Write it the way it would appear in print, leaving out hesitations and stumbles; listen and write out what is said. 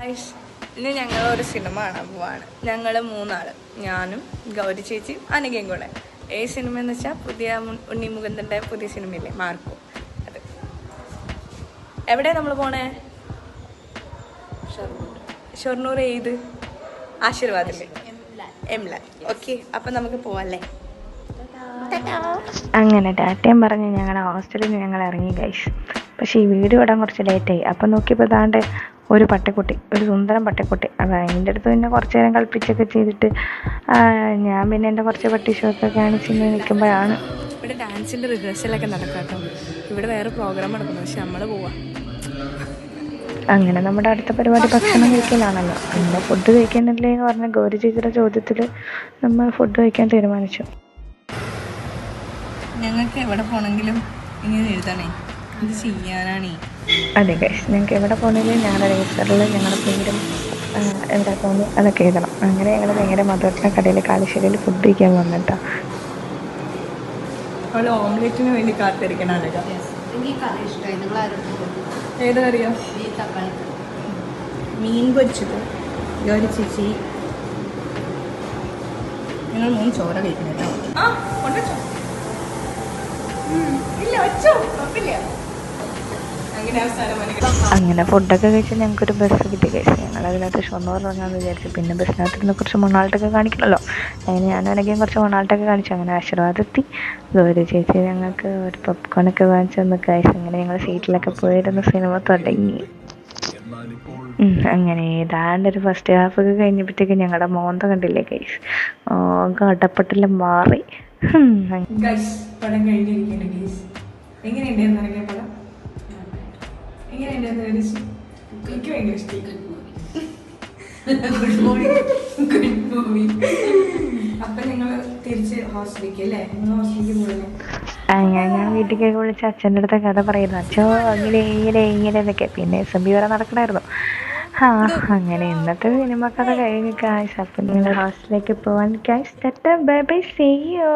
ഇന്ന് ഞങ്ങൾ ഒരു സിനിമ കാണാൻ പോവാണ്. ഞങ്ങൾ മൂന്നാള്, ഞാനും ഗൗരി ചേച്ചിയും അനഘയും കൂടെ. ഏത് സിനിമ എന്ന് വെച്ചാൽ പുതിയ ഉണ്ണി മുകുന്ദൻ്റെ പുതിയ സിനിമയില്ലേ മാർക്കോ, അത്. എവിടെയാണ് നമ്മൾ പോണേ? ഷൊർണൂർ. ഏത്? ആശീർവാദില്ലേ? എംലാൻ. ഓക്കെ, അപ്പം നമുക്ക് പോവാല്ലേ? അങ്ങനെ ടാറ്റയും പറഞ്ഞ് ഞങ്ങളുടെ ഹോസ്റ്റലിൽ നിന്ന് ഞങ്ങൾ ഇറങ്ങി ഗൈസ്. പക്ഷേ ഈ വീഡിയോ ഇടാൻ കുറച്ച് ലേറ്റായി. അപ്പം നോക്കിയപ്പോൾ താണ്ട് ഒരു പട്ടിക്കുട്ടി, ഒരു സുന്ദരം പട്ടിക്കുട്ടി. അപ്പോൾ അതിൻ്റെ അടുത്ത് പിന്നെ കുറച്ച് നേരം കളിപ്പിച്ചൊക്കെ ചെയ്തിട്ട് ഞാൻ പിന്നെ എൻ്റെ കുറച്ച് പട്ടി ഷോ ഒക്കെ കാണിച്ച് ഇങ്ങനെ നിൽക്കുമ്പോഴാണ് ഇവിടെ ഡാൻസിൻ്റെ റിഹേഴ്സലൊക്കെ നടക്കാം കേട്ടോ. ഇവിടെ വേറെ പ്രോഗ്രാം നടക്കുന്നു, പക്ഷെ നമ്മൾ പോവാം. അങ്ങനെ നമ്മുടെ അടുത്ത പരിപാടി ഭക്ഷണം കഴിക്കലാണല്ലോ. അങ്ങനെ ഫുഡ് കഴിക്കാനില്ലേ എന്ന് പറഞ്ഞ ഗൗരി ചേച്ചിയുടെ ചോദ്യത്തിൽ നമ്മൾ ഫുഡ് കഴിക്കാൻ തീരുമാനിച്ചു. ഞങ്ങൾക്ക് എവിടെ പോകണമെങ്കിലും ഇങ്ങനെ എഴുതണേ, ഇത് ചെയ്യാനാണേ. അതെ ഗൈസ്, ഞങ്ങൾക്ക് എവിടെ പോകണമെങ്കിലും ഞങ്ങളുടെ രജിസ്റ്ററിൽ ഞങ്ങളുടെ പേരും എവിടെ പോകുന്നു അതൊക്കെ എഴുതണം. അങ്ങനെ ഞങ്ങൾ നേരെ മധുരത്തിൻ്റെ കടയിൽ കാലിശ്ശേരിയിൽ ഫുഡ് കഴിക്കാൻ വന്നിട്ടാ. അവൾ ഓംലെറ്റിന് വേണ്ടി കാത്തിരിക്കണ. ഏത് കറിയോ? മീൻ പൊരിച്ചത്. ഗൗരി ചേച്ചി ഞങ്ങൾ 3 ചോര കഴിക്കണം കേട്ടോ. അങ്ങനെ ഫുഡൊക്കെ കഴിച്ച് ഞങ്ങൾക്കൊരു ബസ് കിട്ടി കഴിച്ചു. ഞങ്ങൾ അതിനകത്ത് ഷൊർണൂർ ഇറങ്ങാമെന്ന് വിചാരിച്ചു. പിന്നെ ബസ്സിനകത്ത് നിന്ന് കുറച്ച് മൊണാൾട്ടൊക്കെ കാണിക്കണമല്ലോ. അങ്ങനെ ഞാനാണെങ്കിലും കുറച്ച് മൊണാൾട്ടൊക്കെ കാണിച്ചു. അങ്ങനെ ആശീർവാദെത്തി. ഗൗരി ചേച്ചി ഞങ്ങൾക്ക് ഒരു പോപ്കോണൊക്കെ വാങ്ങിച്ചു തന്നു കഴിച്ചു. അങ്ങനെ ഞങ്ങൾ സീറ്റിലൊക്കെ പോയിരുന്ന സിനിമ തുടങ്ങി. അങ്ങനെ ഏതാണ്ടൊരു ഫസ്റ്റ് ഹാഫൊക്കെ കഴിഞ്ഞപ്പോഴത്തേക്ക് ഞങ്ങളുടെ മോന്ത കണ്ടില്ലേ ഗൈസ്, അടപ്പട്ടെല്ലാം മാറി. പടം കഴിഞ്ഞിരിക്കുന്നു ഗൈസ്. എങ്ങനെയുണ്ടായിരുന്നു ഇറങ്ങിയ പടം? എങ്ങനെയുണ്ടായിരുന്നു? എനിക്ക് ഭയങ്കര ഇഷ്ടമായി. അപ്പൊ നിങ്ങൾ തിരിച്ച് ഹോസ്റ്റലിലേക്ക് അല്ലേ? നിങ്ങൾ ഹോസ്റ്റലിലേക്ക് പോകല്ലേ? ഞാൻ വീട്ടിലേക്ക് വിളിച്ച് അച്ഛൻ്റെ അടുത്ത കഥ പറയുന്നു. അച്ഛോ ഇങ്ങനെ എന്നൊക്കെ. പിന്നെ SMB വരെ നടക്കണമായിരുന്നു. അങ്ങനെ ഇന്നത്തെ സിനിമ കഥ കഴിഞ്ഞു ഗൈസ്. അപ്പം നിങ്ങൾ ഹോസ്റ്റലിലേക്ക് പോവാൻ guys. Bye bye, see U.